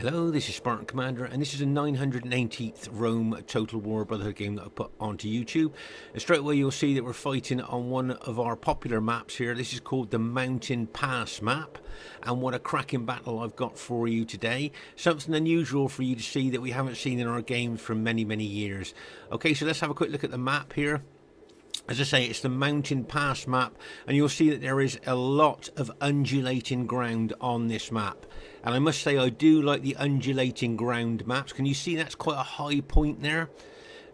Hello, this is Spartan Commander, and this is a 980th Rome Total War Brotherhood game that I put onto YouTube. And straight away you'll see that we're fighting on one of our popular maps here. This is called the Mountain Pass map, and what a cracking battle I've got for you today. Something unusual for you to see that we haven't seen in our games for many, many years. Okay, so let's have a quick look at the map here. As I say, it's the Mountain Pass map, and you'll see that there is a lot of undulating ground on this map. And I must say, I do like the undulating ground maps. Can you see that's quite a high point there?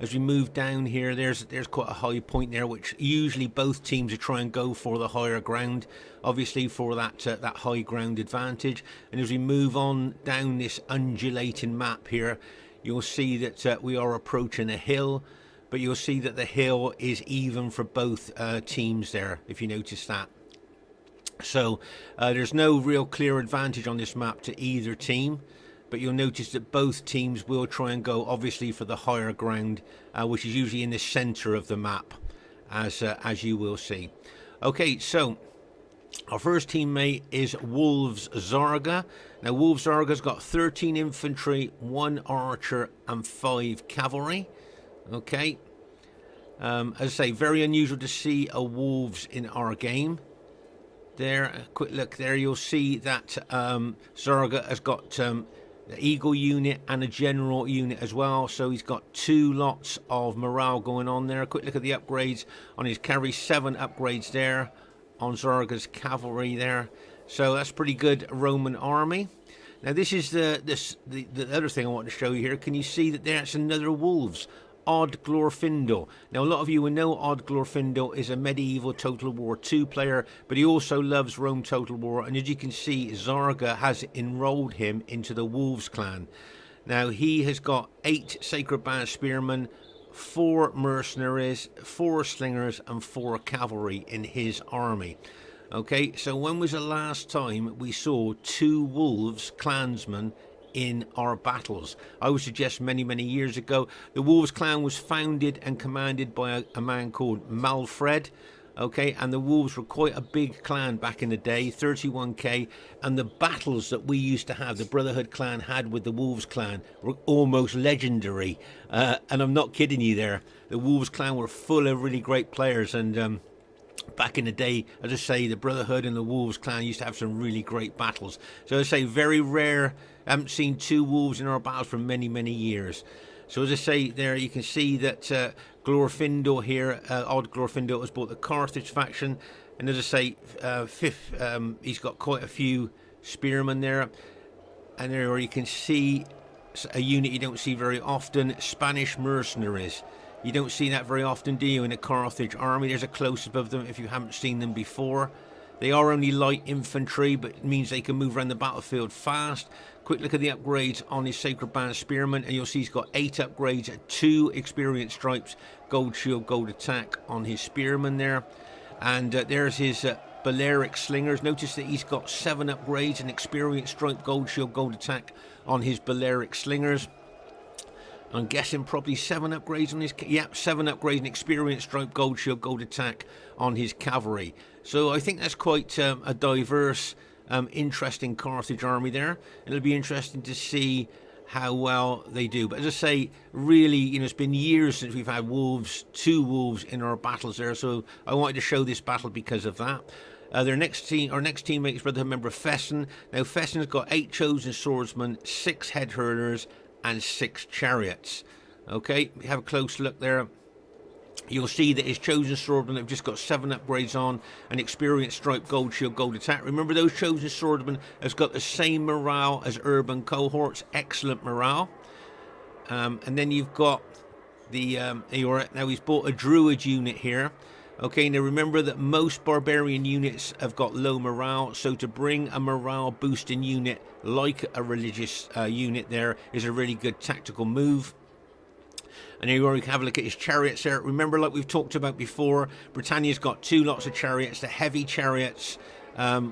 As we move down here, there's quite a high point there, which usually both teams are trying to go for the higher ground, obviously for that high ground advantage. And as we move on down this undulating map here, you'll see that we are approaching a hill. But you'll see that the hill is even for both teams there, if you notice that. So there's no real clear advantage on this map to either team. But you'll notice that both teams will try and go, obviously, for the higher ground, which is usually in the centre of the map, as you will see. Okay, so our first teammate is Wolves Xarga. Now, Wolves Xarga's got 13 infantry, 1 archer and 5 cavalry. Okay, as I say, very unusual to see a Wolves in our game. There, a quick look there, you'll see that Xarga has got the Eagle unit and a General unit as well, so he's got 2 lots of morale going on there. A quick look at the upgrades on his cavalry, 7 upgrades there on Xarga's cavalry there, so that's pretty good Roman army. Now this is the other thing I want to show you here. Can you see that there's another Wolves? Odd Glorfindel. Now, a lot of you will know Odd Glorfindel is a medieval Total War 2 player, but he also loves Rome Total War, and as you can see, Xarga has enrolled him into the Wolves clan. Now, he has got 8 Sacred Band Spearmen, 4 mercenaries, 4 slingers, and 4 cavalry in his army. Okay, so when was the last time we saw 2 Wolves clansmen in our battles? I would suggest many, many years ago. The Wolves clan was founded and commanded by a man called Malfred. Okay, and the Wolves were quite a big clan back in the day, 31k, and the battles that we used to have, the Brotherhood clan had with the Wolves clan, were almost legendary. And I'm not kidding you there. The Wolves clan were full of really great players, and back in the day, as I say, the Brotherhood and the Wolves clan used to have some really great battles. So as I say, very rare. I haven't seen 2 Wolves in our battles for many, many years. So as I say there, you can see that Glorfindel here, Odd Glorfindel, has bought the Carthage faction. And as I say, he's got quite a few spearmen there. And there you can see a unit you don't see very often, Spanish mercenaries. You don't see that very often, do you, in a Carthage army? There's a close-up of them if you haven't seen them before. They are only light infantry, but it means they can move around the battlefield fast. Quick look at the upgrades on his Sacred Band Spearman, and you'll see he's got 8 upgrades, 2 experience stripes, gold shield, gold attack on his Spearman there. And there's his Balearic slingers. Notice that he's got 7 upgrades, an experience stripe, gold shield, gold attack on his Balearic slingers. I'm guessing probably 7 upgrades on his... Yep, 7 upgrades and experience stripe, gold shield, gold attack on his cavalry. So I think that's quite a diverse, interesting Carthage army there. It'll be interesting to see how well they do. But as I say, really, it's been years since we've had Wolves, 2 Wolves in our battles there. So I wanted to show this battle because of that. Our next teammate is Brotherhood member Fesen. Now, Fesen's got 8 chosen swordsmen, 6 head hurlers, and 6 chariots. Okay, we have a close look there. You'll see that his chosen swordsmen have just got 7 upgrades on, an experience stripe, gold shield, gold attack. Remember, those chosen swordsmen has got the same morale as urban cohorts, excellent morale. And then you've got the now he's bought a druid unit here. Okay, now remember that most barbarian units have got low morale, so to bring a morale boosting unit like a religious unit there is a really good tactical move. And here you can have a look at his chariots there. Remember, like we've talked about before, Britannia's got 2 lots of chariots, the heavy chariots,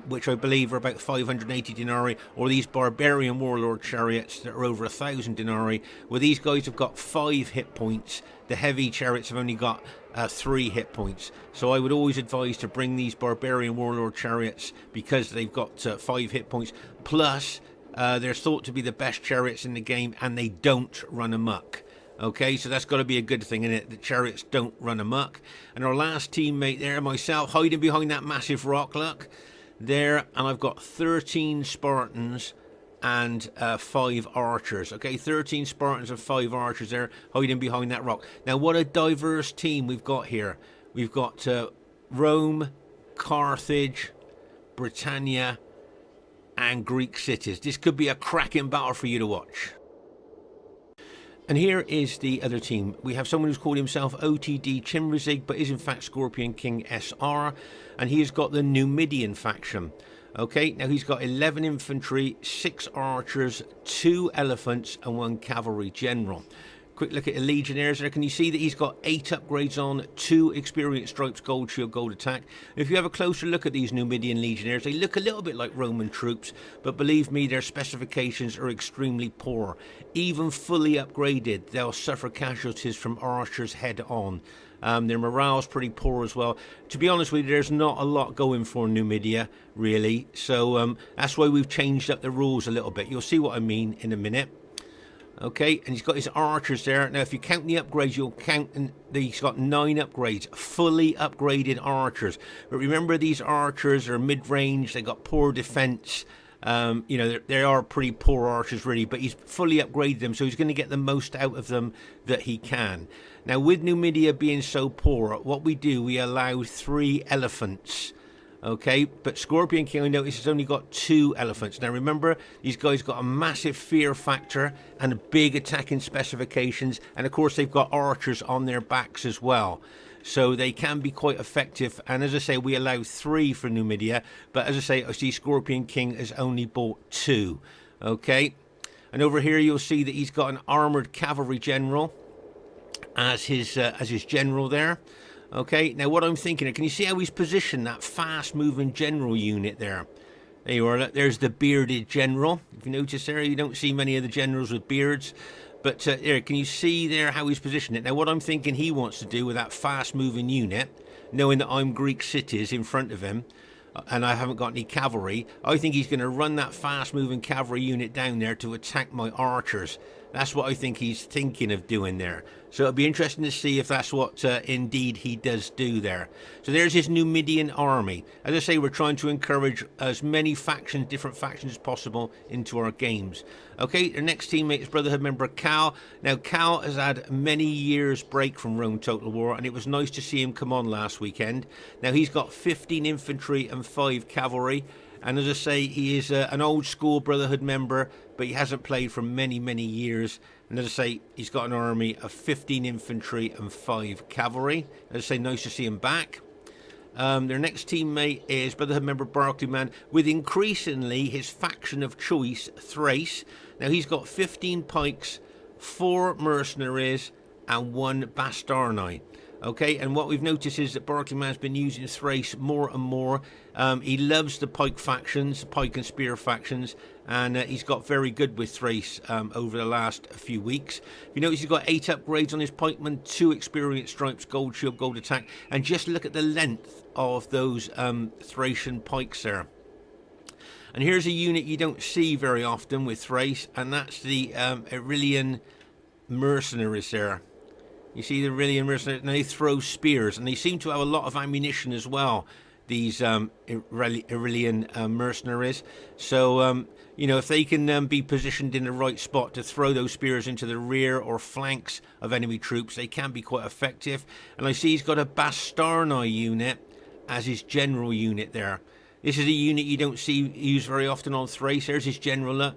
which I believe are about 580 denarii, or these barbarian warlord chariots that are over 1,000 denarii. Well, these guys have got 5 hit points. The heavy chariots have only got 3 hit points. So I would always advise to bring these barbarian warlord chariots because they've got 5 hit points, plus They're thought to be the best chariots in the game, and they don't run amok. Okay, so that's got to be a good thing, isn't it? The chariots don't run amok. And our last teammate there, myself, hiding behind that massive rock, look. There, and I've got 13 Spartans and 5 archers. Okay, 13 Spartans and 5 archers there, hiding behind that rock. Now, what a diverse team we've got here. We've got Rome, Carthage, Britannia, and Greek cities. This could be a cracking battle for you to watch. And here is the other team. We have someone who's called himself OTD Chimrazig, but is in fact Scorpion King SR, and he has got the Numidian faction. Okay, now he's got 11 infantry, 6 archers, 2 elephants, and 1 cavalry general. Quick look at the legionnaires there. Can you see that he's got 8 upgrades on, 2 experience stripes, gold shield, gold attack. If you have a closer look at these Numidian legionnaires, they look a little bit like Roman troops, but believe me, their specifications are extremely poor. Even fully upgraded, they'll suffer casualties from archers head on. Their morale's pretty poor as well. To be honest with you, there's not a lot going for Numidia, really. So that's why we've changed up the rules a little bit. You'll see what I mean in a minute. Okay, and he's got his archers there. Now, if you count the upgrades, you'll count that he's got 9 upgrades, fully upgraded archers. But remember, these archers are mid-range. They got poor defense. You know, they are pretty poor archers, really. But he's fully upgraded them, so he's going to get the most out of them that he can. Now, with Numidia being so poor, what we do, we allow 3 elephants. Okay, but Scorpion King, I notice, has only got 2 elephants. Now remember, these guys got a massive fear factor and big attacking specifications, and of course they've got archers on their backs as well, so they can be quite effective. And as I say, we allow 3 for Numidia, but as I say, I see Scorpion King has only bought 2. Okay, and over here you'll see that he's got an armored cavalry general as his general there. Okay, now what I'm thinking, can you see how he's positioned that fast-moving general unit there? There you are, there's the bearded general. If you notice there, you don't see many of the generals with beards. But there, can you see there how he's positioned it? Now what I'm thinking he wants to do with that fast-moving unit, knowing that I'm Greek cities in front of him, and I haven't got any cavalry, I think he's going to run that fast-moving cavalry unit down there to attack my archers. That's what I think he's thinking of doing there. So it'll be interesting to see if that's what indeed he does do there. So there's his Numidian army. As I say, we're trying to encourage as many factions, different factions as possible into our games. Okay, the next teammate is Brotherhood member Cal. Now Cal has had many years break from Rome Total War, and it was nice to see him come on last weekend. Now he's got 15 infantry and 5 cavalry. And as I say, he is an old school Brotherhood member, but he hasn't played for many, many years. And as I say, he's got an army of 15 infantry and 5 cavalry. As I say, nice to see him back. Their next teammate is Brotherhood member Barclayman, with increasingly his faction of choice, Thrace. Now he's got 15 pikes, 4 mercenaries, and 1 bastarni. Okay, and what we've noticed is that Barclayman's been using Thrace more and more. He loves the pike factions, pike and spear factions, and he's got very good with Thrace over the last few weeks. You notice he's got 8 upgrades on his pikeman, 2 experience stripes, gold shield, gold attack, and just look at the length of those Thracian pikes there. And here's a unit you don't see very often with Thrace, and that's the Aurelian mercenaries there. You see the Aurelian mercenaries, and they throw spears, and they seem to have a lot of ammunition as well, these Aurelian mercenaries. So, you know, if they can be positioned in the right spot to throw those spears into the rear or flanks of enemy troops, they can be quite effective. And I see he's got a bastarni unit as his general unit there. This is a unit you don't see used very often on Thrace. There's his general look.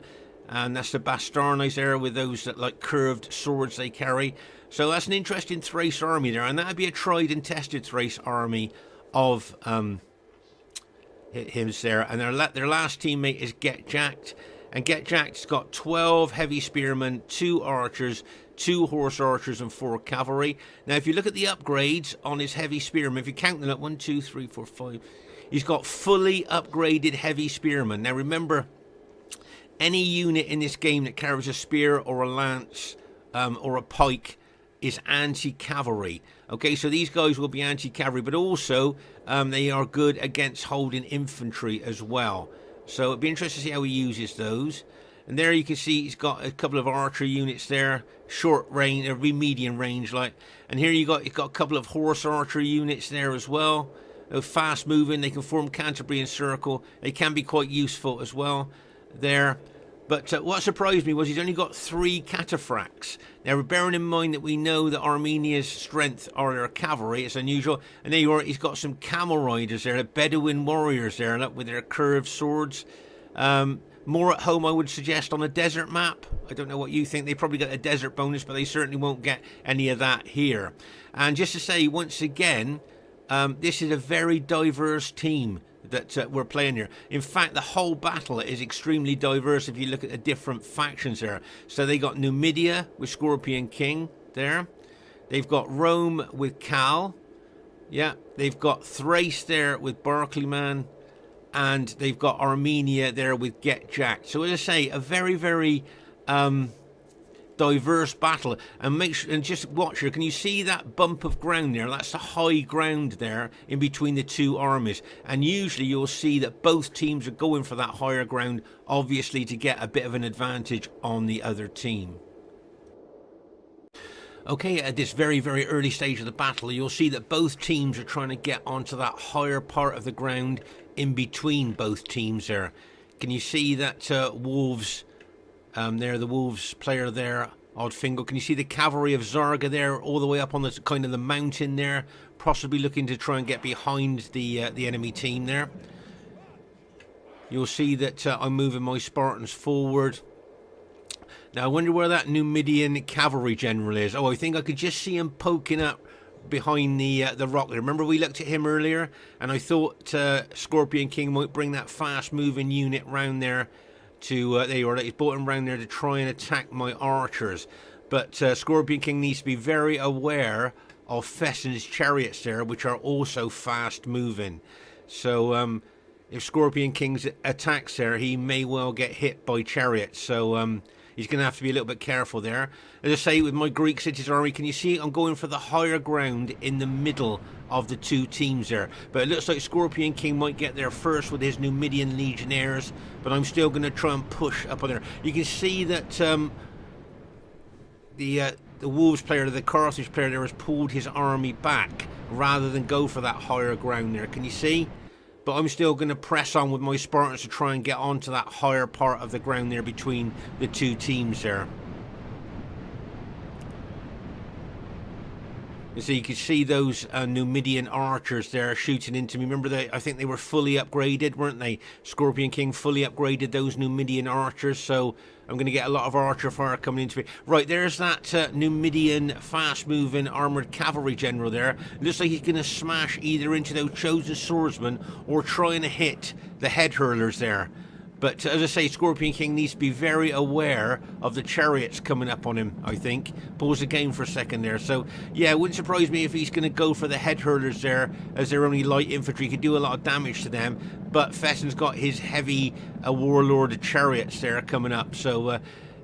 And that's the bastarnis there with those like curved swords they carry. So that's an interesting Thrace army there, and that'd be a tried and tested Thrace army of him there. And their last teammate is Get Jacked, and Get Jacked's got 12 heavy spearmen, 2 archers, 2 horse archers, and 4 cavalry. Now, if you look at the upgrades on his heavy spearmen, if you count them up, 1, 2, 3, 4, 5, he's got fully upgraded heavy spearmen. Now, remember, any unit in this game that carries a spear or a lance or a pike is anti-cavalry. Okay, so these guys will be anti-cavalry, but also they are good against holding infantry as well. So it'd be interesting to see how he uses those. And there you can see he's got a couple of archer units there, short range, medium range, like. And here you've got a couple of horse archer units there as well. They're fast moving, they can form Canterbury and circle. They can be quite useful as well there. But what surprised me was he's only got 3 cataphracts. Now, bearing in mind that we know that Armenia's strength are their cavalry, it's unusual. And there you are, he's got some camel riders there, the Bedouin warriors there, look, with their curved swords. More at home, I would suggest, on a desert map. I don't know what you think. They probably get a desert bonus, but they certainly won't get any of that here. And just to say, once again, this is a very diverse team that we're playing here. In fact, the whole battle is extremely diverse if you look at the different factions there. So they got Numidia with Scorpion King there. They've got Rome with Cal. Yeah, they've got Thrace there with Barclayman. And they've got Armenia there with Get Jacked. So as I say, a very, very diverse battle. And just watch here. Can you see that bump of ground there? That's the high ground there in between the two armies. And usually you'll see that both teams are going for that higher ground, obviously to get a bit of an advantage on the other team. Okay, at this very, very early stage of the battle, you'll see that both teams are trying to get onto that higher part of the ground in between both teams there. Can you see that Wolves, there, the Wolves player there, Oddfingal? Can you see the cavalry of Xarga there all the way up on the kind of the mountain there, possibly looking to try and get behind the enemy team there? You'll see that I'm moving my Spartans forward. Now, I wonder where that Numidian cavalry general is. Oh, I think I could just see him poking up behind the rock there. Remember we looked at him earlier? And I thought Scorpion King might bring that fast-moving unit round there to... there you are. He's brought him round there to try and attack my archers. But Scorpion King needs to be very aware of Fesen's chariots there, which are also fast-moving. So if Scorpion King attacks there, he may well get hit by chariots. So... he's going to have to be a little bit careful there. As I say, with my Greek cities army, can you see I'm going for the higher ground in the middle of the two teams there. But it looks like Scorpion King might get there first with his Numidian legionnaires. But I'm still going to try and push up on there. You can see that the Wolves player, the Carthage player there, has pulled his army back rather than go for that higher ground there. Can you see? But I'm still going to press on with my Spartans to try and get onto that higher part of the ground there between the two teams there. So you can see those Numidian archers there shooting into me. Remember, I think they were fully upgraded, weren't they? Scorpion King fully upgraded those Numidian archers, so I'm going to get a lot of archer fire coming into me. Right, there's that Numidian fast-moving armoured cavalry general there. Looks like he's going to smash either into those chosen swordsmen or trying to hit the head hurlers there. But as I say, Scorpion King needs to be very aware of the chariots coming up on him, I think. Pause the game for a second there. So, yeah, it wouldn't surprise me if he's going to go for the head hurlers there, as they're only light infantry. He could do a lot of damage to them. But Fesen's got his heavy warlord chariots there coming up. So,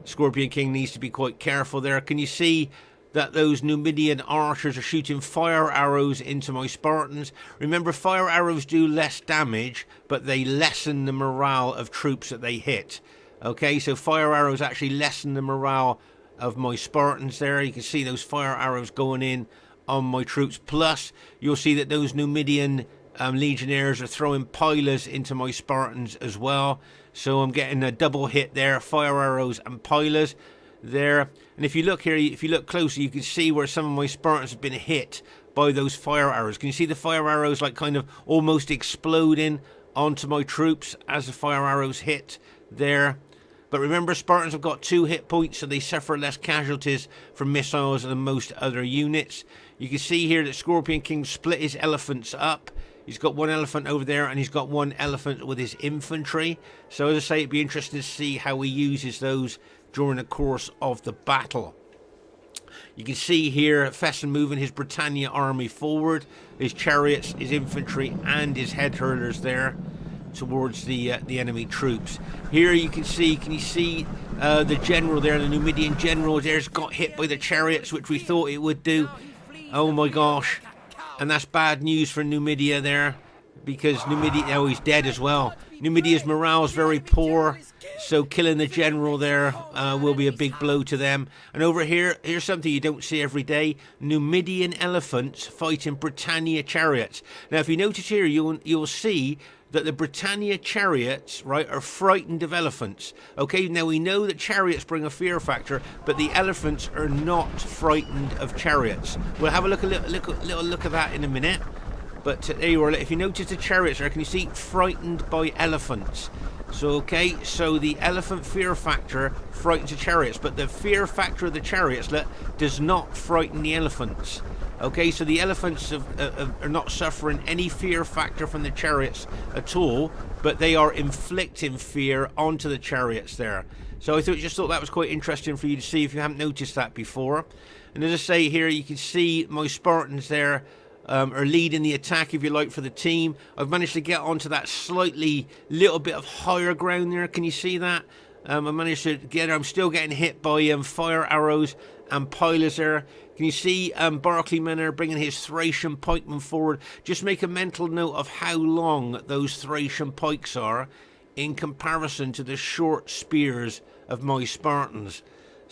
Scorpion King needs to be quite careful there. Can you see that those Numidian archers are shooting fire arrows into my Spartans? Remember, fire arrows do less damage, but they lessen the morale of troops that they hit. Okay, so fire arrows actually lessen the morale of my Spartans there. You can see those fire arrows going in on my troops. Plus, you'll see that those Numidian legionnaires are throwing pilas into my Spartans as well. So I'm getting a double hit there, fire arrows and pilas there. And if you look here, if you look closer, you can see where some of my Spartans have been hit by those fire arrows. Can you see the fire arrows like kind of almost exploding onto my troops as the fire arrows hit there? But remember, Spartans have got 2 hit points, so they suffer less casualties from missiles than most other units. You can see here that Scorpion King split his elephants up. He's got one elephant over there, and he's got one elephant with his infantry. So as I say, it'd be interesting to see how he uses those during the course of the battle. You can see here Fesen moving his Britannia army forward, his chariots, his infantry and his head hurlers there towards the enemy troops. Here you can see, the general there, the Numidian general there's got hit by the chariots, which we thought it would do. Oh my gosh. And that's bad news for Numidia there, because Numidia, oh, he's dead as well. Numidia's morale is very poor, So killing the general there will be a big blow to them. And over here, here's something you don't see every day. Numidian elephants fighting Britannia chariots. Now, if you notice here, you'll see that the Britannia chariots, right, are frightened of elephants. Okay, now we know that chariots bring a fear factor, but the elephants are not frightened of chariots. We'll have a little look at that in a minute. But there you are. If you notice the chariots there, can you see frightened by elephants? So, okay, so the elephant fear factor frightens the chariots, but the fear factor of the chariots does not frighten the elephants. Okay, so the elephants are not suffering any fear factor from the chariots at all, but they are inflicting fear onto the chariots there. So I just thought that was quite interesting for you to see if you haven't noticed that before. And as I say here, you can see my Spartans there are leading the attack, if you like, for the team. I've managed to get onto that little bit of higher ground there. Can you see that? I managed to get. I'm still getting hit by fire arrows and pilers there. Can you see Barclayman are bringing his Thracian pikemen forward? Just make a mental note of how long those Thracian pikes are in comparison to the short spears of my Spartans.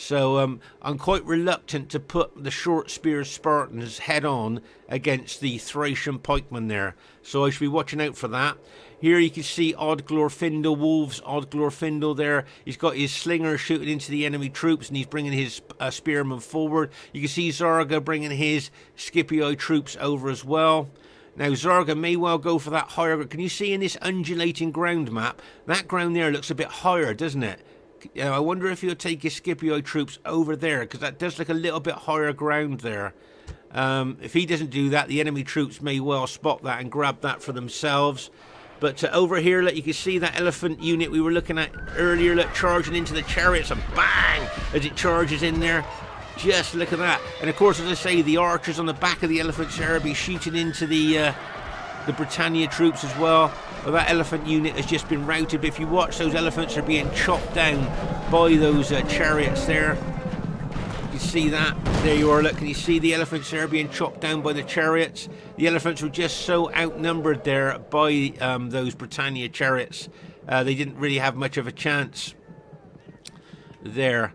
So I'm quite reluctant to put the short spear Spartans head on against the Thracian pikemen there. So I should be watching out for that. Here you can see Odd Glorfindel, Wolves, Odd Glorfindel there. He's got his slinger shooting into the enemy troops and he's bringing his spearmen forward. You can see Xarga bringing his Scipii troops over as well. Now Xarga may well go for that higher. Can you see in this undulating ground map, that ground there looks a bit higher, doesn't it? I wonder if he'll take his Scipii troops over there, because that does look a little bit higher ground there. If he doesn't do that, the enemy troops may well spot that and grab that for themselves. But over here, look, you can see that elephant unit we were looking at earlier, look, charging into the chariots, and bang, as it charges in there. Just look at that. And of course, as I say, the archers on the back of the elephants there will be shooting into the Britannia troops as well. Well, that elephant unit has just been routed, but if you watch, those elephants are being chopped down by those chariots there. You can see that. There you are, look, can you see the elephants there being chopped down by the chariots? The elephants were just so outnumbered there by those Britannia chariots. They didn't really have much of a chance there.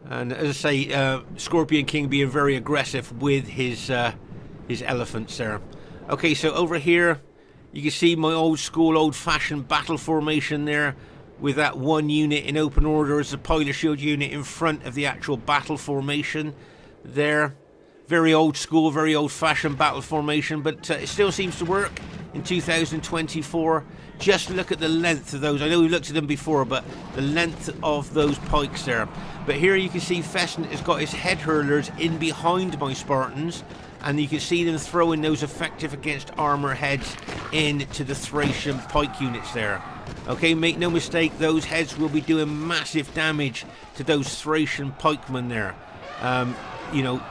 And as I say, Scorpion King being very aggressive with his elephants there. Okay, so over here, you can see my old school, old-fashioned battle formation there with that one unit in open order as the pilot shield unit in front of the actual battle formation there. Very old school, very old-fashioned battle formation, but it still seems to work in 2024. Just look at the length of those. I know we looked at them before, but the length of those pikes there. But here you can see Fesen has got his head hurlers in behind my Spartans, and you can see them throwing those effective against armor heads into the Thracian pike units there. Okay, make no mistake, those heads will be doing massive damage to those Thracian pikemen there. You know,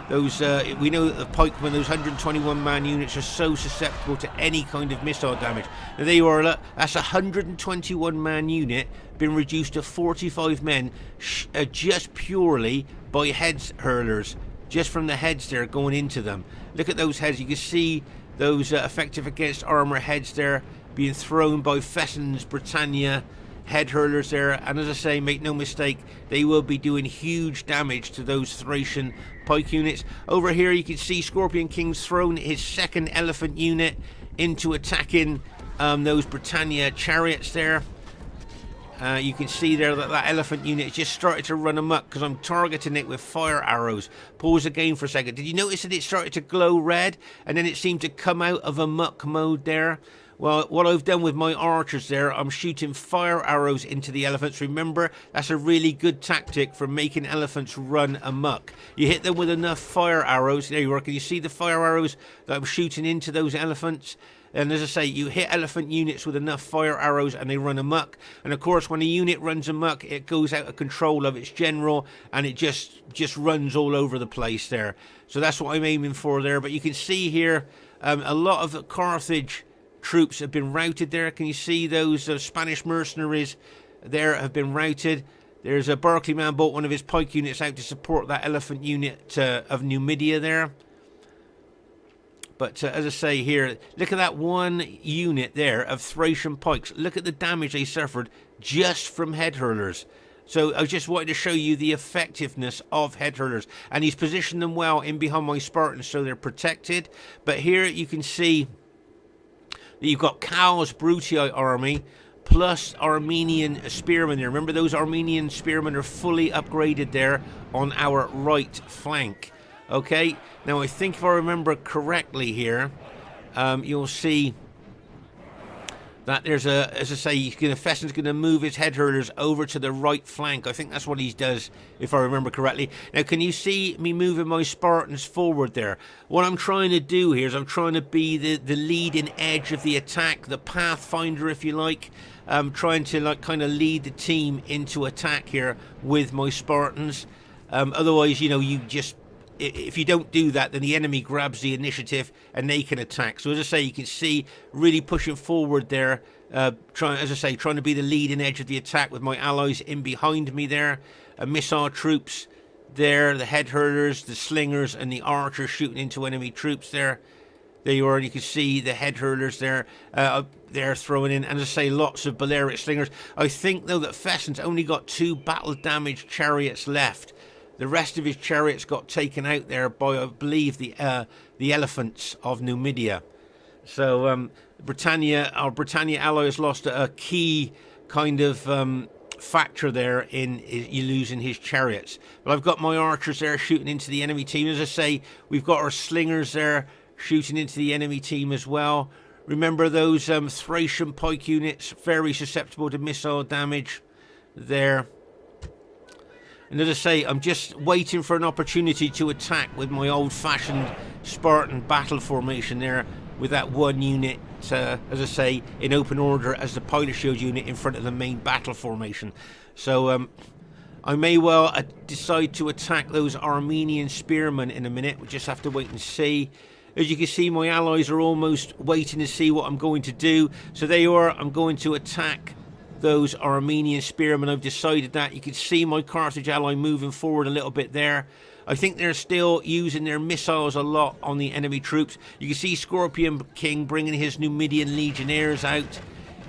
those we know that the pikemen, those 121-man units, are so susceptible to any kind of missile damage. Now there you are, look, that's a 121-man unit been reduced to 45 men just purely by heads hurlers. Just from the heads there going into them. Look at those heads. You can see those effective against armor heads there being thrown by Fesen's Britannia head hurlers there. And as I say, make no mistake, they will be doing huge damage to those Thracian pike units. Over here you can see Scorpion King's thrown his second elephant unit into attacking those Britannia chariots there. You can see there that that elephant unit just started to run amok because I'm targeting it with fire arrows. Pause again for a second. Did you notice that it started to glow red and then it seemed to come out of amok mode there? Well, what I've done with my archers there, I'm shooting fire arrows into the elephants. Remember, that's a really good tactic for making elephants run amok. You hit them with enough fire arrows. There you are. Can you see the fire arrows that I'm shooting into those elephants? And as I say, you hit elephant units with enough fire arrows and they run amok. And of course, when a unit runs amok, it goes out of control of its general and it just runs all over the place there. So that's what I'm aiming for there. But you can see here, a lot of Carthage troops have been routed there. Can you see those Spanish mercenaries there have been routed? There's a Barclayman brought one of his pike units out to support that elephant unit of Numidia there. But as I say here, look at that one unit there of Thracian pikes. Look at the damage they suffered just from head hurlers. So I just wanted to show you the effectiveness of head hurlers. And he's positioned them well in behind my Spartans so they're protected. But here you can see that you've got Cal's Brutii army plus Armenian spearmen there. Remember, those Armenian spearmen are fully upgraded there on our right flank. Okay, now I think if I remember correctly here, you'll see that there's a, as I say, Fesen's going to move his head hurlers over to the right flank. I think that's what he does, if I remember correctly. Now, can you see me moving my Spartans forward there? What I'm trying to do here is I'm trying to be the leading edge of the attack, the pathfinder, if you like. I'm trying to like kind of lead the team into attack here with my Spartans. Otherwise, you know, if you don't do that, then the enemy grabs the initiative and they can attack. So as I say, you can see really pushing forward there, trying to be the leading edge of the attack with my allies in behind me there. Missile troops there, the head hurlers, the slingers, and the archers shooting into enemy troops there. There you are, and you can see the head hurlers there. They're throwing in, and as I say, lots of Balearic slingers. I think though that Fesen's only got 2 battle damaged chariots left. The rest of his chariots got taken out there by, I believe, the elephants of Numidia. So our Britannia ally has lost a key kind of factor there in you losing his chariots. But I've got my archers there shooting into the enemy team. As I say, we've got our slingers there shooting into the enemy team as well. Remember those Thracian pike units, very susceptible to missile damage there. And as I say, I'm just waiting for an opportunity to attack with my old-fashioned Spartan battle formation there, with that one unit, as I say, in open order as the pilot shield unit in front of the main battle formation. So I may well decide to attack those Armenian spearmen in a minute. We just have to wait and see. As you can see, my allies are almost waiting to see what I'm going to do. So there you are, I'm going to attack those Armenian spearmen. I've decided that. You can see my Carthage ally moving forward a little bit there. I think they're still using their missiles a lot on the enemy troops. You can see Scorpion King bringing his Numidian legionnaires out.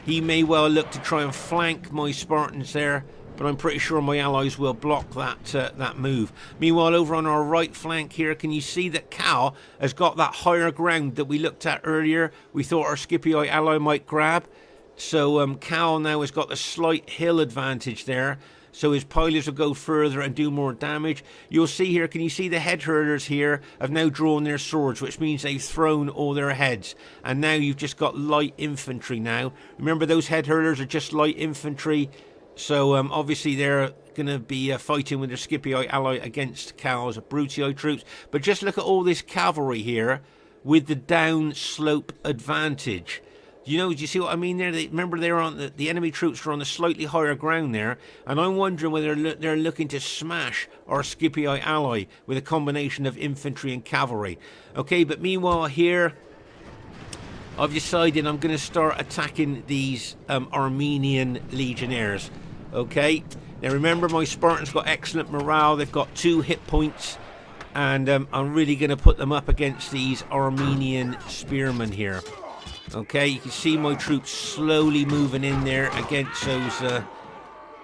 He may well look to try and flank my Spartans there, but I'm pretty sure my allies will block that move. Meanwhile, over on our right flank here, can you see that Cal has got that higher ground that we looked at earlier? We thought our Scipii ally might grab. So Cal now has got a slight hill advantage there. So his pilots will go further and do more damage. You'll see here, can you see the head hurlers here have now drawn their swords, which means they've thrown all their heads. And now you've just got light infantry now. Remember, those head hurlers are just light infantry. So obviously they're going to be fighting with their Scipii ally against Cal's Brutii troops. But just look at all this cavalry here with the down slope advantage. Do you see what I mean there? Remember, they're on the enemy troops are on the slightly higher ground there, and I'm wondering whether they're looking to smash our Scipii ally with a combination of infantry and cavalry. Okay, but meanwhile here, I've decided I'm going to start attacking these Armenian legionnaires. Okay, now remember, my Spartans got excellent morale. They've got 2 hit points, and I'm really going to put them up against these Armenian spearmen here. Okay, you can see my troops slowly moving in there against those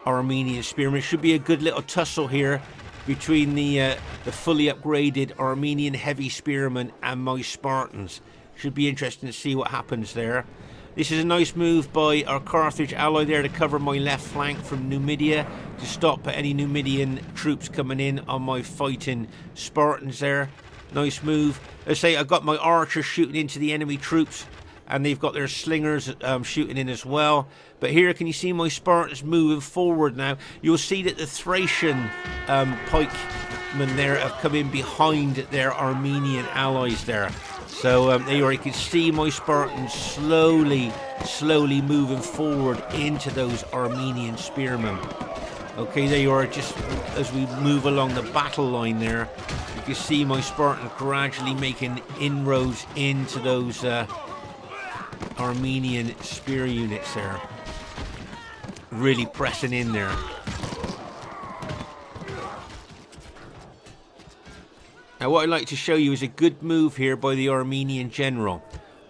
Armenian spearmen. Should be a good little tussle here between the fully upgraded Armenian heavy spearmen and my Spartans. Should be interesting to see what happens there. This is a nice move by our Carthage ally there to cover my left flank from Numidia, to stop any Numidian troops coming in on my fighting Spartans there. Nice move. As I say, I've got my archers shooting into the enemy troops, and they've got their slingers shooting in as well. But here, can you see my Spartans moving forward now? You'll see that the Thracian pikemen there have come in behind their Armenian allies there. So there you are, you can see my Spartans slowly moving forward into those Armenian spearmen. Okay, there you are, just as we move along the battle line there, you can see my Spartans gradually making inroads into those Armenian spear units there, really pressing in there. Now what I'd like to show you is a good move here by the Armenian general.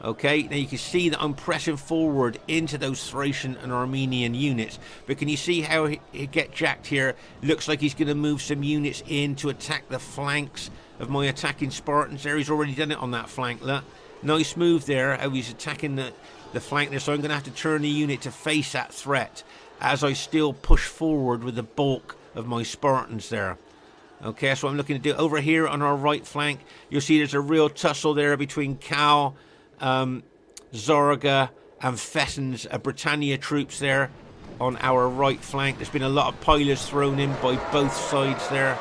Okay, now you can see that I'm pressing forward into those Thracian and Armenian units. But can you see how he get jacked here? Looks like he's going to move some units in to attack the flanks of my attacking Spartans there. He's already done it on that flank, look. Nice move there, how he's attacking the flank there. So I'm going to have to turn the unit to face that threat as I still push forward with the bulk of my Spartans there. Okay, that's what I'm looking to do. Over here on our right flank, you'll see there's a real tussle there between Cal, Xarga and Fesen's Britannia troops there on our right flank. There's been a lot of pilers thrown in by both sides there.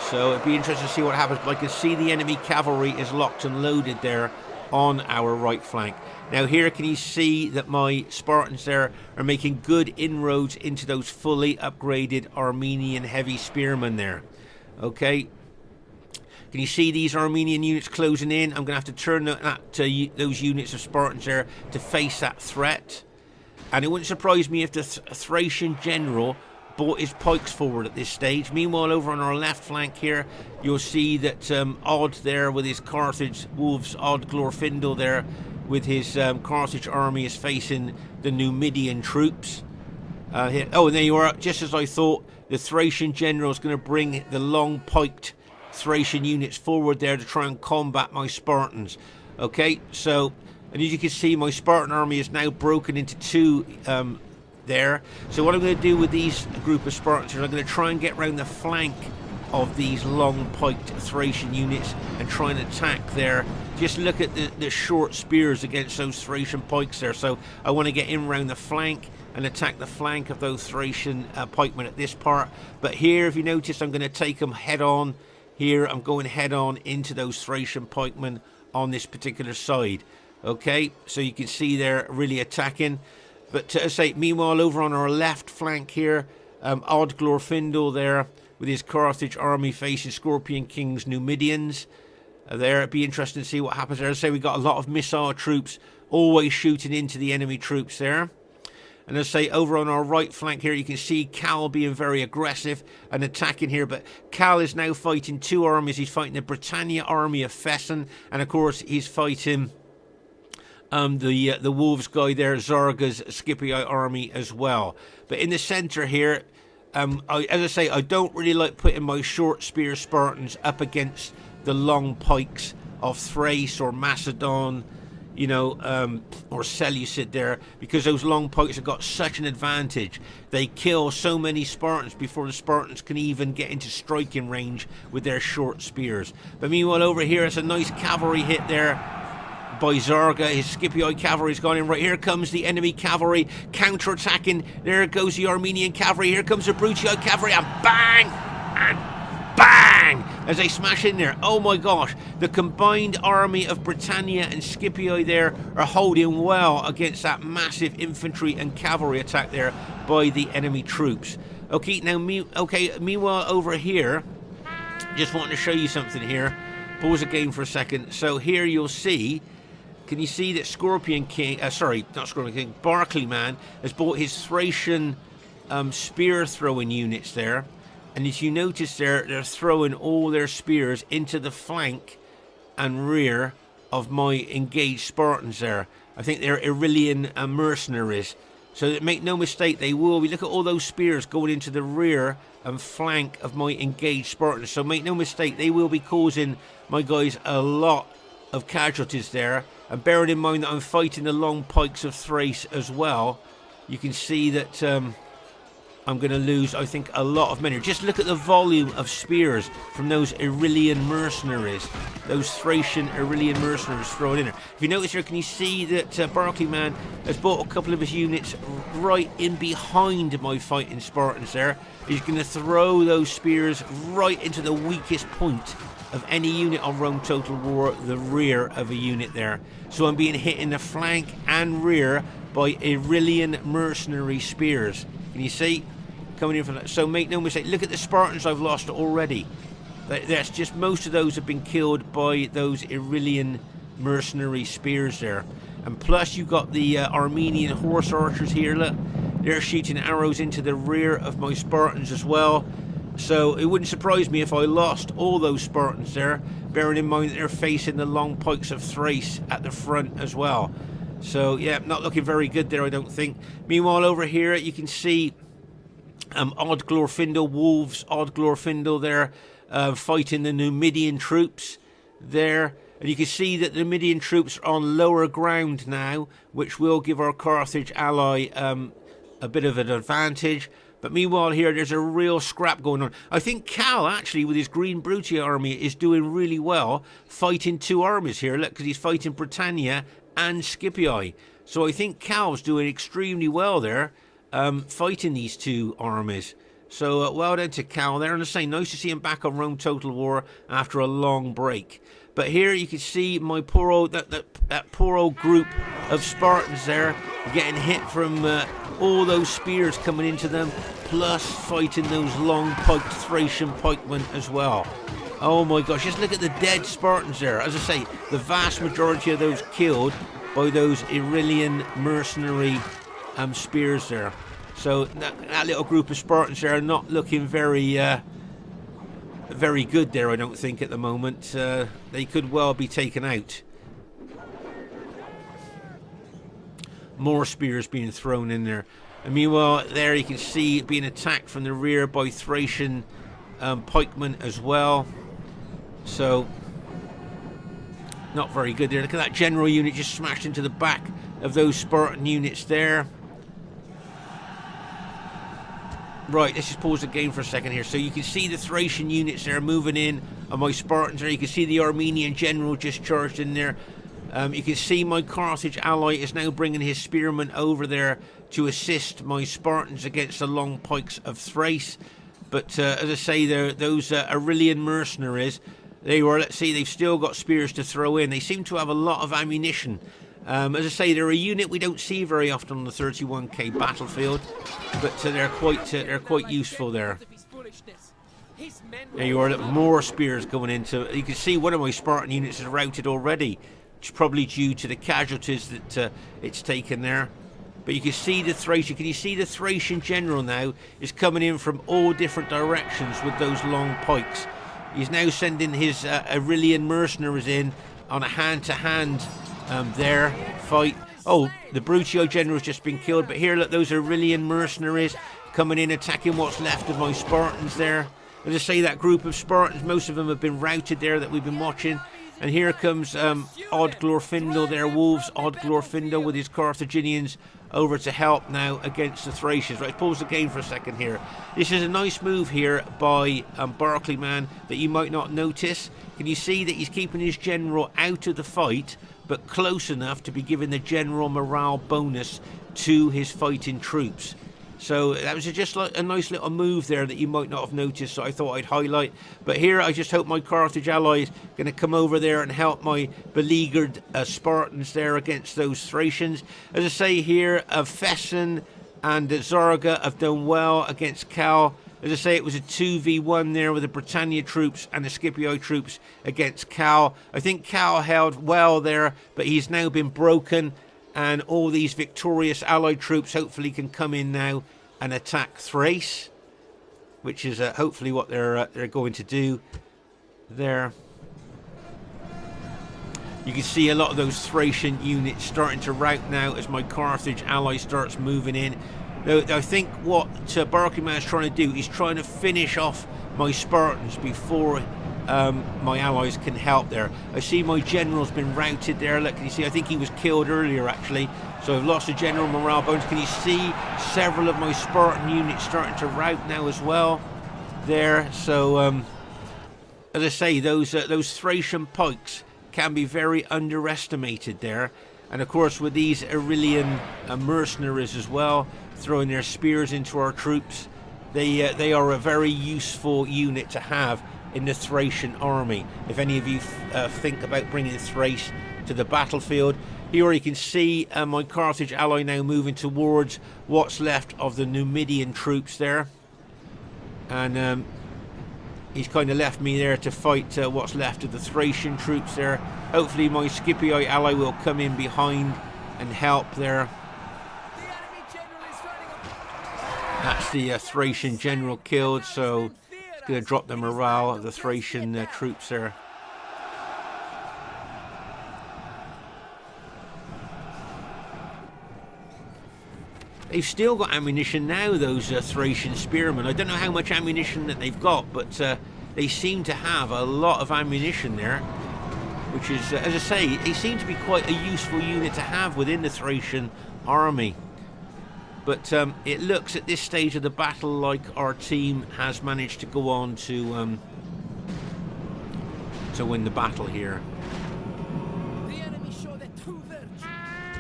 So it'd be interesting to see what happens. But I can see the enemy cavalry is locked and loaded there on our right flank. Now here can you see that my Spartans there are making good inroads into those fully upgraded Armenian heavy spearmen there. Okay. Can you see these Armenian units closing in? I'm going to have to turn those units of Spartans there to face that threat. And it wouldn't surprise me if the Thracian general brought his pikes forward at this stage. Meanwhile, over on our left flank here, you'll see that Odd there with his Carthage wolves, Odd Glorfindel there with his Carthage army is facing the Numidian troops. Oh, and there you are. Just as I thought, the Thracian general is going to bring the long-piked Thracian units forward there to try and combat my Spartans. Okay, so, and as you can see, my Spartan army is now broken into two there. So what I'm going to do with these group of Spartans is I'm going to try and get around the flank of these long-piked Thracian units and try and attack there. Just look at the short spears against those Thracian pikes there. So I want to get in around the flank and attack the flank of those Thracian pikemen at this part. But here, if you notice, I'm going to take them head on. Here I'm going head on into those Thracian pikemen on this particular side. Okay, so you can see they're really attacking. But as I say, meanwhile over on our left flank here, Odd Glorfindel there with his Carthage army facing Scorpion King's Numidians. There, it'd be interesting to see what happens there. As I say, we've got a lot of missile troops always shooting into the enemy troops there. And as I say, over on our right flank here, you can see Cal being very aggressive and attacking here. But Cal is now fighting two armies. He's fighting the Britannia army of Fesen. And, of course, he's fighting the Wolves guy there, Xarga's Scipii army as well. But in the centre here, as I say, I don't really like putting my short spear Spartans up against the long pikes of Thrace or Macedon, you know, or Seleucid there, because those long pikes have got such an advantage. They kill so many Spartans before the Spartans can even get into striking range with their short spears. But meanwhile over here, it's a nice cavalry hit there by Xarga. His Scipii cavalry's gone in. Right, here comes the enemy cavalry counter-attacking. There goes the Armenian cavalry. Here comes the Brutii cavalry, and bang! And bang! As they smash in there. Oh my gosh. The combined army of Britannia and Scipii there are holding well against that massive infantry and cavalry attack there by the enemy troops. Okay, now, meanwhile over here, just wanting to show you something here. Pause the game for a second. So here you'll see, can you see that Scorpion King, sorry, not Scorpion King, Barclayman has bought his Thracian spear throwing units there. And as you notice there, they're throwing all their spears into the flank and rear of my engaged Spartans there. I think they're Aurelian mercenaries. So that, make no mistake, they will be. Look at all those spears going into the rear and flank of my engaged Spartans. So make no mistake, they will be causing my guys a lot of casualties there. And bearing in mind that I'm fighting the long pikes of Thrace as well, you can see that I'm going to lose, I think, a lot of men here. Just look at the volume of spears from those Aurelian mercenaries, those Thracian Aurelian mercenaries thrown in there. If you notice here, can you see that Barclayman has bought a couple of his units right in behind my fighting Spartans there. He's going to throw those spears right into the weakest point of any unit on Rome Total War, the rear of a unit there. So I'm being hit in the flank and rear by Aurelian mercenary spears. Can you see? Coming in from that. So make no mistake, look at the Spartans I've lost already. That's just, most of those have been killed by those Aurelian mercenary spears there. And plus you got the Armenian horse archers here, look. They're shooting arrows into the rear of my Spartans as well. So it wouldn't surprise me if I lost all those Spartans there, bearing in mind that they're facing the long pikes of Thrace at the front as well. So yeah, not looking very good there, I don't think. Meanwhile, over here you can see odd Glorfindel wolves, odd Glorfindel there, fighting the Numidian troops there. And you can see that the Numidian troops are on lower ground now, which will give our Carthage ally a bit of an advantage. But meanwhile here, there's a real scrap going on. I think Cal, actually, with his Green Brutia army, is doing really well, fighting two armies here. Look, because he's fighting Britannia and Scipii. So I think Cal's doing extremely well there, fighting these two armies. So well done to Cal there. And I say, nice to see him back on Rome Total War after a long break. But here you can see my poor old that poor old group of Spartans there getting hit from all those spears coming into them, plus fighting those long-piked Thracian pikemen as well. Oh my gosh, just look at the dead Spartans there. As I say, the vast majority of those killed by those Aurelian mercenary spears there. So that little group of Spartans there are not looking very good there, I don't think, at the moment. They could well be taken out. More spears being thrown in there. And meanwhile, there you can see being attacked from the rear by Thracian pikemen as well. So, not very good there. Look at that general unit just smashed into the back of those Spartan units there. Right, let's just pause the game for a second here. So you can see the Thracian units there moving in on my Spartans there. You can see the Armenian general just charged in there. You can see my Carthage ally is now bringing his spearmen over there to assist my Spartans against the long pikes of Thrace. But as I say, those Aurelian mercenaries, let's see, they've still got spears to throw in. They seem to have a lot of ammunition. As I say, they're a unit we don't see very often on the 31k battlefield, but they're quite useful there. There you are, more spears going into. You can see one of my Spartan units is routed already. It's probably due to the casualties that it's taken there. But you can see the Thracian. Can you see the Thracian general now is coming in from all different directions with those long pikes? He's now sending his Aurelian mercenaries in on a hand-to-hand there fight. Oh, the Brutio general's just been killed. But here, look, those Aurelian mercenaries coming in, attacking what's left of my Spartans there. As I say, that group of Spartans, most of them have been routed there that we've been watching. And here comes odd Glorfindel there, wolves, odd Glorfindel with his Carthaginians over to help now against the Thracians. Right, pause the game for a second here. This is a nice move here by Barclayman that you might not notice. Can you see that he's keeping his general out of the fight, but close enough to be giving the general morale bonus to his fighting troops? So that was just like a nice little move there that you might not have noticed, so I thought I'd highlight. But here I just hope my Carthage allies are going to come over there and help my beleaguered Spartans there against those Thracians. As I say here, Fesen and Xarga have done well against Cal. As I say, it was a 2v1 there with the Britannia troops and the Scipii troops against Cal. I think Cal held well there, but he's now been broken. And all these victorious allied troops hopefully can come in now and attack Thrace, which is hopefully what they're going to do there. You can see a lot of those Thracian units starting to rout now as my Carthage ally starts moving in. Now, I think what Barclayman is trying to do is trying to finish off my Spartans before my allies can help there. I see my general's been routed there. Look, can you see? I think he was killed earlier actually. So I've lost a general morale bonus. Can you see several of my Spartan units starting to rout now as well? There. So as I say, those Thracian pikes can be very underestimated there. And of course, with these Aurelian mercenaries as well, throwing their spears into our troops, they are a very useful unit to have in the Thracian army. If any of you think about bringing Thrace to the battlefield, here you can see my Carthage ally now moving towards what's left of the Numidian troops there, and he's kind of left me there to fight what's left of the Thracian troops there. Hopefully my Scipii ally will come in behind and help there. That's the Thracian general killed, so It's going to drop the morale of the Thracian troops there. They've still got ammunition now, those Thracian spearmen. I don't know how much ammunition that they've got, but they seem to have a lot of ammunition there, which is, as I say, they seem to be quite a useful unit to have within the Thracian army. But it looks at this stage of the battle like our team has managed to go on to win the battle here.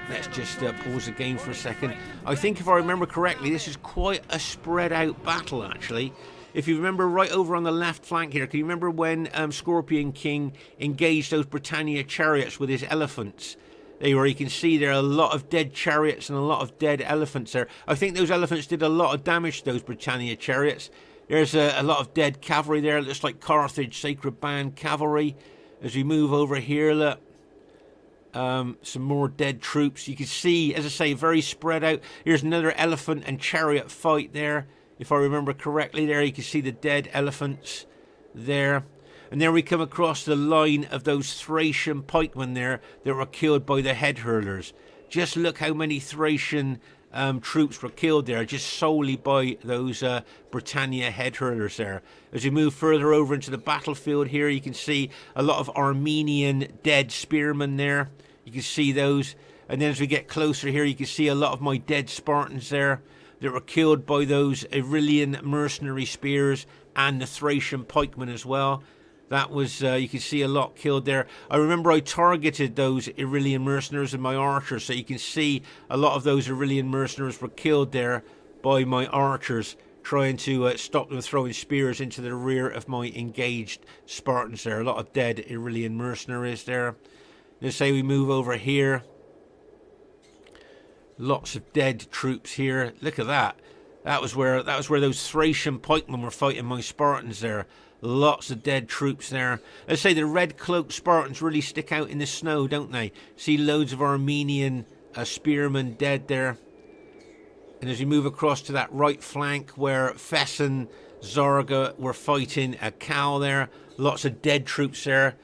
Let's just pause the game for a second. I think if I remember correctly, this is quite a spread out battle actually. If you remember right over on the left flank here, can you remember when Scorpion King engaged those Britannia chariots with his elephants? There where you can see there are a lot of dead chariots and a lot of dead elephants there. I think those elephants did a lot of damage to those Britannia chariots. There's a lot of dead cavalry there. It looks like Carthage Sacred Band cavalry. As we move over here, look. Some more dead troops. You can see, as I say, very spread out. Here's another elephant and chariot fight there. If I remember correctly there, you can see the dead elephants there. And there we come across the line of those Thracian pikemen there that were killed by the head hurlers. Just look how many Thracian troops were killed there, just solely by those Britannia head hurlers there. As we move further over into the battlefield here, you can see a lot of Armenian dead spearmen there. You can see those. And then as we get closer here, you can see a lot of my dead Spartans there that were killed by those Aurelian mercenary spears and the Thracian pikemen as well. That was, you can see a lot killed there. I remember I targeted those Aurelian mercenaries and my archers, so you can see a lot of those Aurelian mercenaries were killed there by my archers, trying to stop them throwing spears into the rear of my engaged Spartans there. A lot of dead Aurelian mercenaries there. Let's say we move over here. Lots of dead troops here. Look at that. That was where those Thracian pikemen were fighting my Spartans there. Lots of dead troops there. Let's say the red cloaked Spartans really stick out in the snow, don't they? See loads of Armenian spearmen dead there. And as we move across to that right flank where Fesen, Xarga were fighting a cow there. Lots of dead troops there.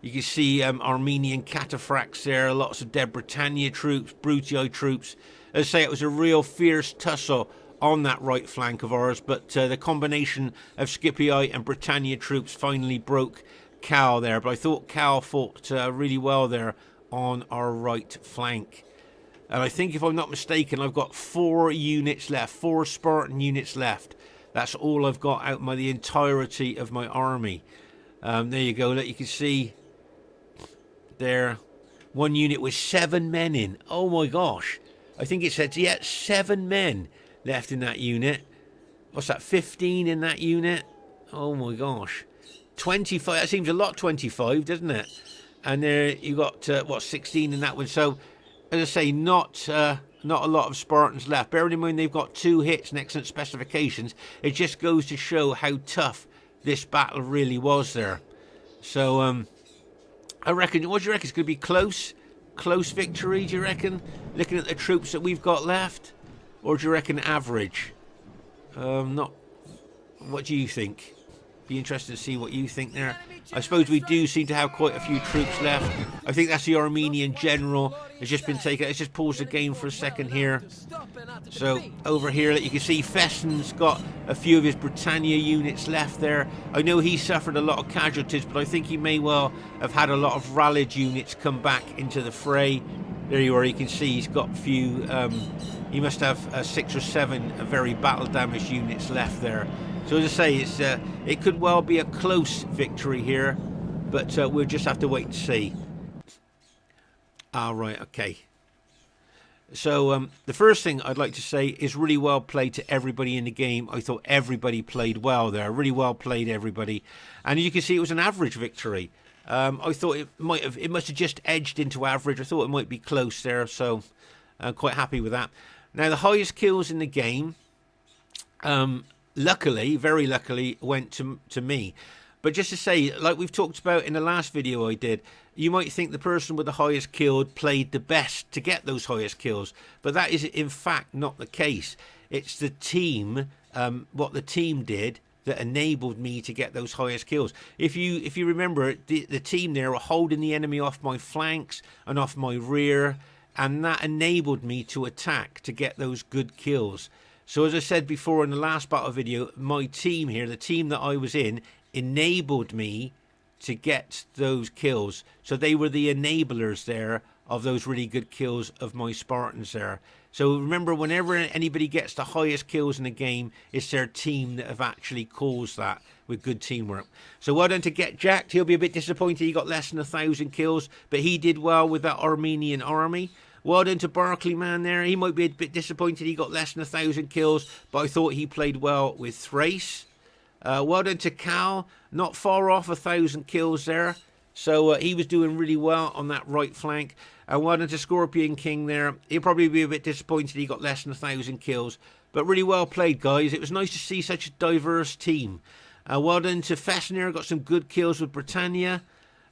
You can see Armenian cataphracts there. Lots of dead Britannia troops, Brutii troops. As I say, it was a real fierce tussle on that right flank of ours, but the combination of Scipii and Britannia troops finally broke Cal there. But I thought Cal fought really well there on our right flank. And I think, if I'm not mistaken, I've got 4 units left, 4 Spartan units left. That's all I've got out of the entirety of my army. There you go. Look, you can see there, one unit with 7 men in. Oh my gosh. I think it said, yeah, 7 men left in that unit. What's that, 15 in that unit? Oh my gosh. 25, that seems a lot, 25, doesn't it? And there you got, 16 in that one. So, as I say, not a lot of Spartans left. Bearing in mind they've got 2 hits and excellent specifications, it just goes to show how tough this battle really was there. So, I reckon, what do you reckon? It's going to be close? Close victory, do you reckon? Looking at the troops that we've got left? Or do you reckon average? What do you think? Be interested to see what you think there. I suppose we do seem to have quite a few troops left. I think that's the Armenian general. It's just been taken. Let's just pause the game for a second here. So over here, you can see Fesen's got a few of his Britannia units left there. I know he suffered a lot of casualties, but I think he may well have had a lot of rallied units come back into the fray. There you are. You can see he's got a few. He must have 6 or 7 very battle damaged units left there. So as I say, it could well be a close victory here, but we'll just have to wait and see. Right, okay. So the first thing I'd like to say is really well played to everybody in the game. I thought everybody played well there. Really well played, everybody. And you can see it was an average victory. I thought it must have just edged into average. I thought it might be close there, so I'm quite happy with that. Now, the highest kills in the game, luckily, very luckily, went to me. But just to say, like we've talked about in the last video I did, you might think the person with the highest killed played the best to get those highest kills. But that is, in fact, not the case. It's the team, what the team did that enabled me to get those highest kills. If you remember, the team there were holding the enemy off my flanks and off my rear, and that enabled me to attack to get those good kills. So as I said before in the last battle video, my team here, the team that I was in, enabled me to get those kills. So they were the enablers there of those really good kills of my Spartans there. So remember, whenever anybody gets the highest kills in the game, it's their team that have actually caused that with good teamwork. So well done to Get Jacked. He'll be a bit disappointed he got less than 1,000 kills, but he did well with that Armenian army. Well done to Barclayman there. He might be a bit disappointed he got less than 1,000 kills, but I thought he played well with Thrace. Well done to Cal. Not far off 1,000 kills there. So he was doing really well on that right flank. Well done to Scorpion King there. He'll probably be a bit disappointed he got less than 1,000 kills. But really well played, guys. It was nice to see such a diverse team. Well done to Fesen here. Got some good kills with Britannia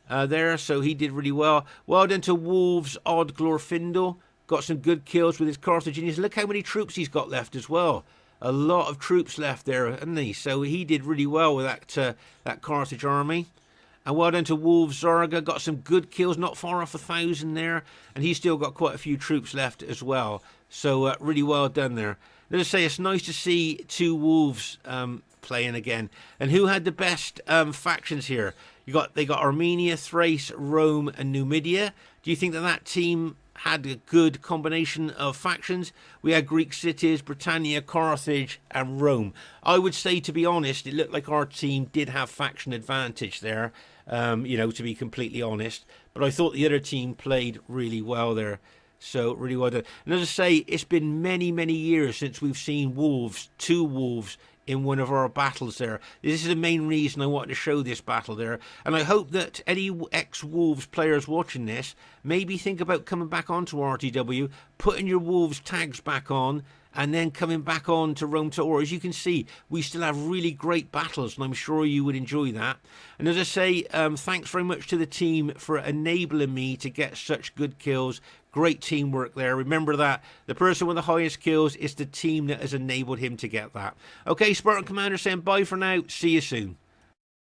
there. So he did really well. Well done to Wolves Odd Glorfindel. Got some good kills with his Carthaginians. Look how many troops he's got left as well. A lot of troops left there, hasn't he? So he did really well with that Carthage army. And well done to Wolves Xarga. Got some good kills, not far off 1,000 there. And he's still got quite a few troops left as well. So really well done there. As I say, it's nice to see two Wolves playing again. And who had the best factions here? They got Armenia, Thrace, Rome and Numidia. Do you think that team had a good combination of factions? We had Greek cities, Britannia, Carthage and Rome. I would say, to be honest, it looked like our team did have faction advantage there, you know, to be completely honest. But I thought the other team played really well there. So really well done. And as I say, it's been many, many years since we've seen two wolves in one of our battles there. This is the main reason I wanted to show this battle there. And I hope that any ex-Wolves players watching this maybe think about coming back onto RTW, putting your Wolves tags back on, and then coming back on to Rome to Or. As you can see, we still have really great battles, and I'm sure you would enjoy that. And as I say, thanks very much to the team for enabling me to get such good kills. Great teamwork there. Remember that the person with the highest kills is the team that has enabled him to get that. Okay, Spartan Commander saying bye for now. See you soon.